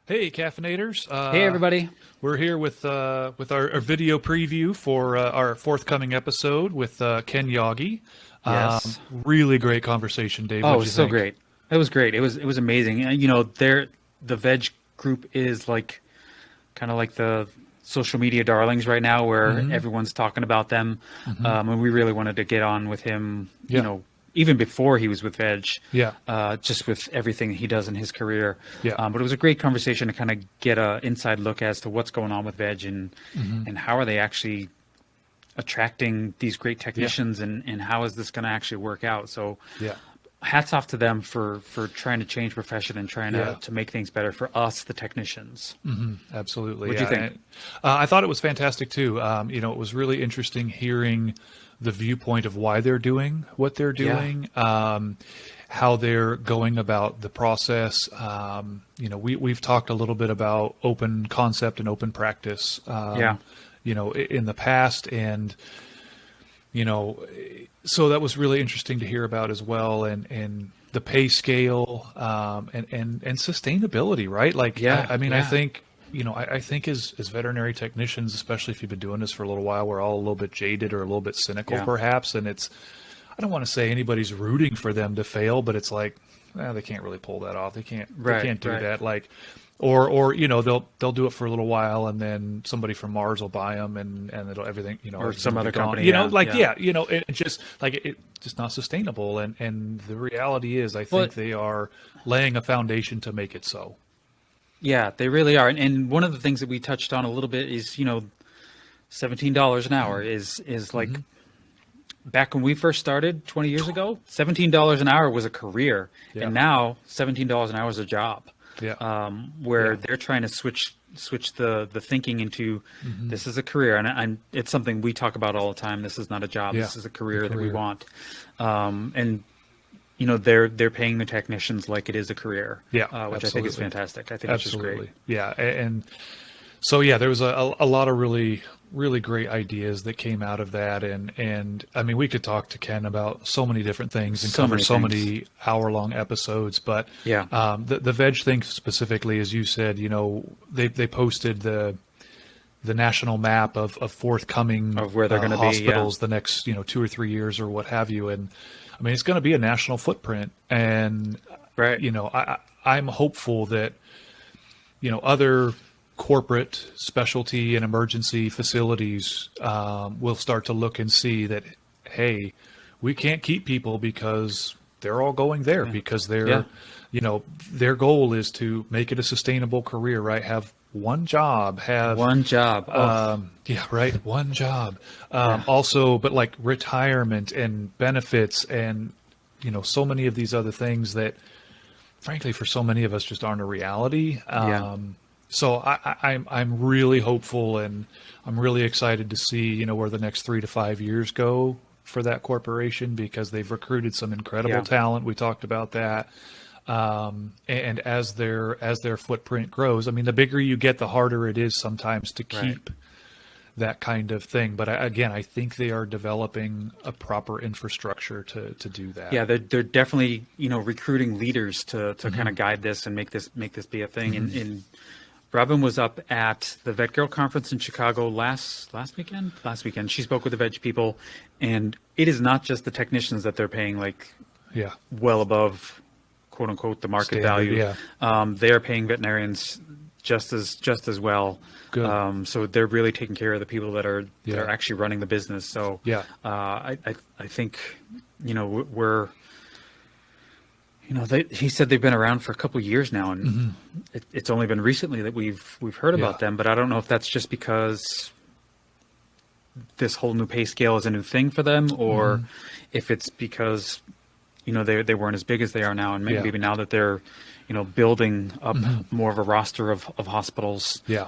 Hey, caffeinators! Hey everybody. We're here with our video preview for our forthcoming episode with Ken Yagi. Yes. Really great conversation, Dave. Oh, it What'd was you so think? great. It was great. It was amazing. And the veg group is like kind of like the social media darlings right now where Hmm. everyone's talking about them. Hmm. And we really wanted to get on with him, Yeah, even before he was with Veg, yeah, just with everything he does in his career. yeah. But it was a great conversation to kind of get a inside look as to what's going on with Veg Hmm. and how are they actually attracting these great Yeah, technicians and how is this going to actually work out. So yeah, hats off to them for trying to change profession and trying yeah. to make things better for us, the technicians. Hmm. Absolutely. What do you Yeah. think? I thought it was fantastic too. It was really interesting hearing the viewpoint of why they're doing what they're Yeah, doing. How they're going about the process. We've talked a little bit about open concept and open practice, yeah, in the past, and you know, so that was really interesting to hear about as well, and the pay scale, and sustainability, right? Like, yeah, I mean, I yeah, think. I think as veterinary technicians, especially if you've been doing this for a little while, we're all a little bit jaded or a little bit cynical, yeah. perhaps. And I don't want to say anybody's rooting for them to fail, but it's like, they can't really pull that off. They Right, can't do right. that. Like, or they'll do it for a little while, and then somebody from Mars will buy them, and everything, Or everything some will be other gone. company. Yeah, Like, yeah. yeah, it just like it just not sustainable. And the reality is, I Well, think they are laying a foundation to make it so. yeah, they really are. And one of the things that we touched on a little bit is, $17 an hour is like Hmm. back when we first started 20 years ago, $17 an hour was a career, Yeah, and now $17 an hour is a job. yeah, Where yeah. they're trying to switch the thinking into Hmm. this is a career, and it's something we talk about all the time. This is not a job. Yeah, This is a a career that we career. want, and they're paying the technicians like it is a career, Yeah, which I think is absolutely. fantastic. I think it's just great. Absolutely. Yeah. And so, yeah, there was a lot of really, really great ideas that came out of that. And I mean, we could talk to Ken about so many different things and So cover many so things. many hour-long episodes. But Yeah, the veg thing specifically, as you said, they posted the national map of forthcoming of where they're going to be. Yeah, hospitals the next 2 or 3 years or what have you. And I mean, it's going to be a national footprint. And right. I'm hopeful that other corporate specialty and emergency facilities will start to look and see that, hey, we can't keep people because they're all going there, Yeah, because yeah. their goal is to make it a sustainable career, right? Have one job, have One job. Oh, yeah, right. One job. yeah, Also, but like retirement and benefits and, so many of these other things that, frankly, for so many of us just aren't a reality. yeah, So I'm really hopeful, and I'm really excited to see, where the next 3 to 5 years go for that corporation, because they've recruited some incredible yeah. talent. We talked about that. And as their footprint grows, I mean, the bigger you get, the harder it is sometimes to Right. keep that kind of thing. But again, I think they are developing a proper infrastructure to do that. Yeah, they're definitely recruiting leaders to kind Hmm. of guide this and make this be a thing. Hmm. And Robin was up at the Vet Girl conference in Chicago last weekend. Last weekend, she spoke with the veg people, and it is not just the technicians that they're paying like Yeah. well above quote unquote the market Standard. value. Yeah. They are paying veterinarians just as well. Good. So they're really taking care of the people that are Yeah. actually running the business. So Yeah. I think we're he said they've been around for a couple of years now, and Hmm. it's only been recently that we've heard about Yeah. them. But I don't know if that's just because this whole new pay scale is a new thing for them, or Hmm. if it's because they weren't as big as they are now, and Yeah. maybe now that they're building up Hmm. more of a roster of hospitals. Yeah.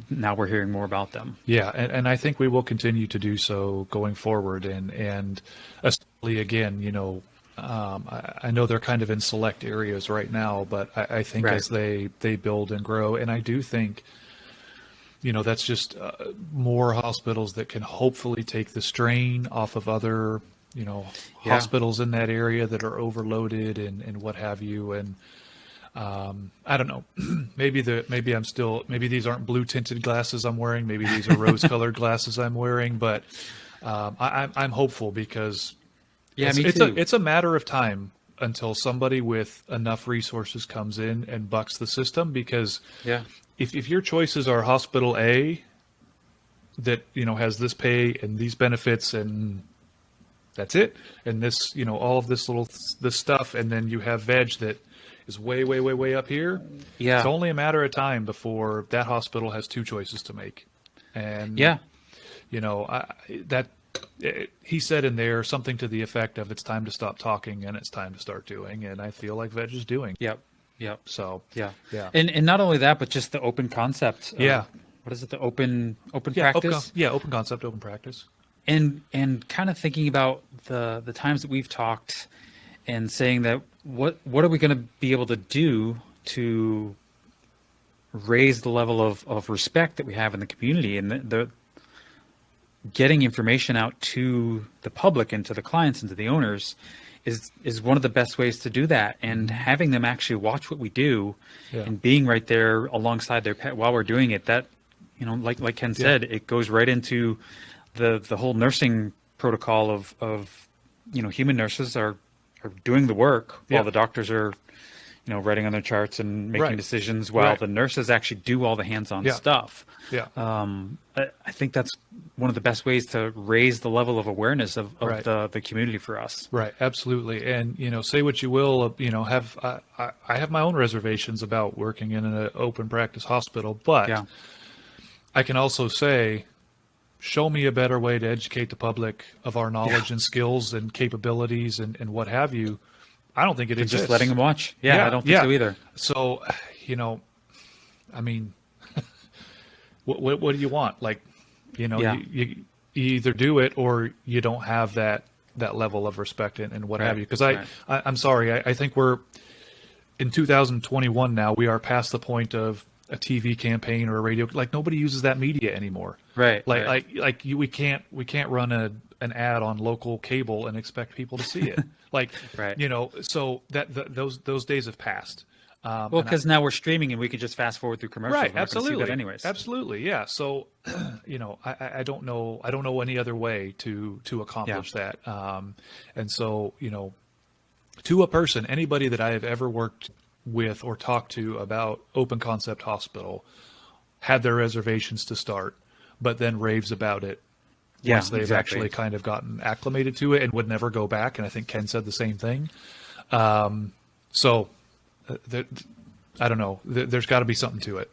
Now we're hearing more about them. Yeah, and I think we will continue to do so going forward, and especially again, I know they're kind of in select areas right now, but I think Right. as they build and grow, and I do think, that's just more hospitals that can hopefully take the strain off of other, Yeah. hospitals in that area that are overloaded and what have you, and I don't know. Maybe these aren't blue tinted glasses I'm wearing. Maybe these are rose colored glasses I'm wearing. But I'm hopeful because Yeah, me too. it's a matter of time until somebody with enough resources comes in and bucks the system. Because Yeah. if your choices are hospital A that has this pay and these benefits and that's it, and this all of this stuff, and then you have veg that is way, way, way, way up here. Yeah. It's only a matter of time before that hospital has two choices to make. And Yeah. He said in there something to the effect of, it's time to stop talking and it's time to start doing. And I feel like veg is doing. Yep. Yep. So Yeah. yeah. And not only that, but just the open concept. Yeah. What is it? The open Yeah, practice. open concept, open practice. And kind of thinking about the times that we've talked and saying that what are we going to be able to do to raise the level of respect that we have in the community, and the getting information out to the public and to the clients and to the owners is one of the best ways to do that. And having them actually watch what we do and being right there alongside their pet while we're doing it, that, like Ken said, it goes right into the whole nursing protocol of human nurses are doing the work while the doctors are writing on their charts and making decisions, while the nurses actually do all the hands-on stuff. I think that's one of the best ways to raise the level of awareness of the community for us. Right, absolutely. And say what you will, I have my own reservations about working in an open practice hospital, but I can also say, show me a better way to educate the public of our knowledge and skills and capabilities and what have you. I don't think it exists. Just letting them watch. I don't think so either. So, I mean, what do you want? Like, you either do it or you don't have that level of respect and what have you. Because I'm sorry, I think we're in 2021 now. We are past the point of a TV campaign or a radio. Like, nobody uses that media anymore. Right. We can't run an ad on local cable and expect people to see it. So those days have passed. Well, because now we're streaming and we can just fast forward through commercials. Right. Absolutely. See that anyways. Absolutely. Yeah. So, I don't know any other way to accomplish that. And so, to a person, anybody that I have ever worked with or talked to about open concept hospital had their reservations to start, but then raves about it once they've actually kind of gotten acclimated to it and would never go back. And I think Ken said the same thing. So I don't know. There's got to be something to it.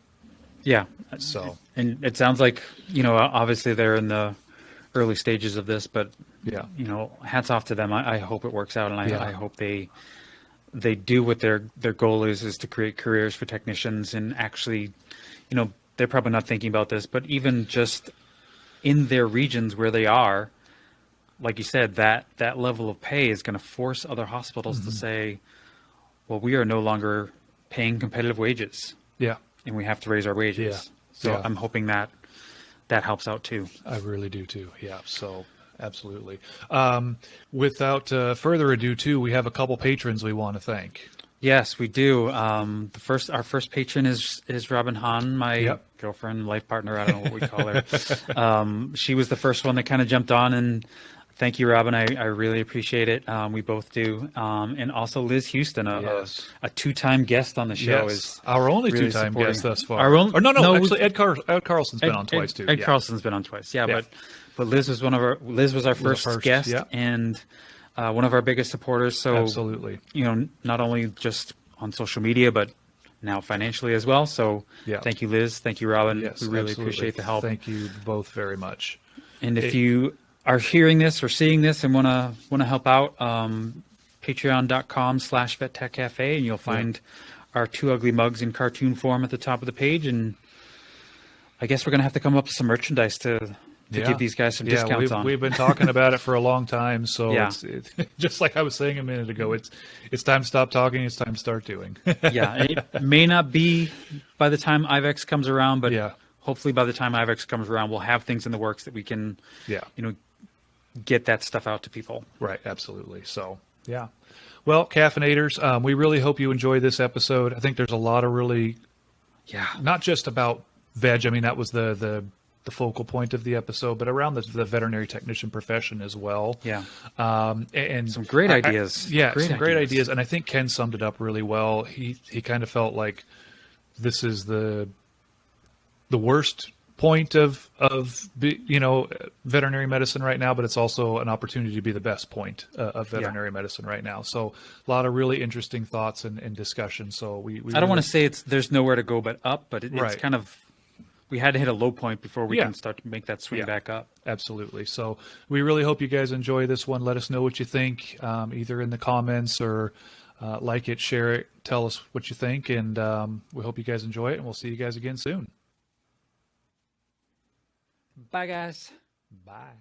Yeah. So, and it sounds like, obviously they're in the early stages of this, but hats off to them. I hope it works out, and I hope they do what their goal is to create careers for technicians. And actually, they're probably not thinking about this, but even just in their regions where they are, like you said, that level of pay is going to force other hospitals to say, well, we are no longer paying competitive wages. Yeah. And we have to raise our wages. Yeah. So I'm hoping that helps out too. I really do too. Yeah. So absolutely. Without further ado too, we have a couple patrons we want to thank. Yes, we do. Our first patron is Robin Hahn, my girlfriend, life partner. I don't know what we call her. She was the first one that kind of jumped on, and thank you, Robin. I really appreciate it. We both do. And also Liz Houston, a two-time guest on the show, is our only really two-time guest thus far. Actually, Ed Carlson's been on twice too. Ed Carlson's been on twice. But Liz was our first guest, and one of our biggest supporters. So absolutely, not only just on social media, but now financially as well. So thank you, Liz. Thank you, Robin. Yes, we really appreciate the help. Thank you both very much. And if you are hearing this or seeing this and want to help out, patreon.com/VetTechCafe, and you'll find our two ugly mugs in cartoon form at the top of the page. And I guess we're going to have to come up with some merchandise to give these guys some discounts on. We've been talking about it for a long time. So it's just like I was saying a minute ago, it's time to stop talking. It's time to start doing. It may not be by the time IVEX comes around, but hopefully by the time IVEX comes around, we'll have things in the works that we can, get that stuff out to people. Right. Absolutely. So, well, Well, caffeinators, we really hope you enjoy this episode. I think there's a lot of really, Yeah. not just about veg. I mean, that was the focal point of the episode, but around the veterinary technician profession as well. Yeah. And Some great ideas. Yeah, some great ideas. And I think Ken summed it up really well. He kind of felt like this is the worst point of veterinary medicine right now, but it's also an opportunity to be the best point of veterinary medicine right now. So a lot of really interesting thoughts and discussion. So we I don't want to say there's nowhere to go but up, but it's Right. kind of, we had to hit a low point before we can start to make that swing back up. Absolutely. So we really hope you guys enjoy this one. Let us know what you think, either in the comments or like it, share it, tell us what you think. And we hope you guys enjoy it, and we'll see you guys again soon. Bye, guys. Bye.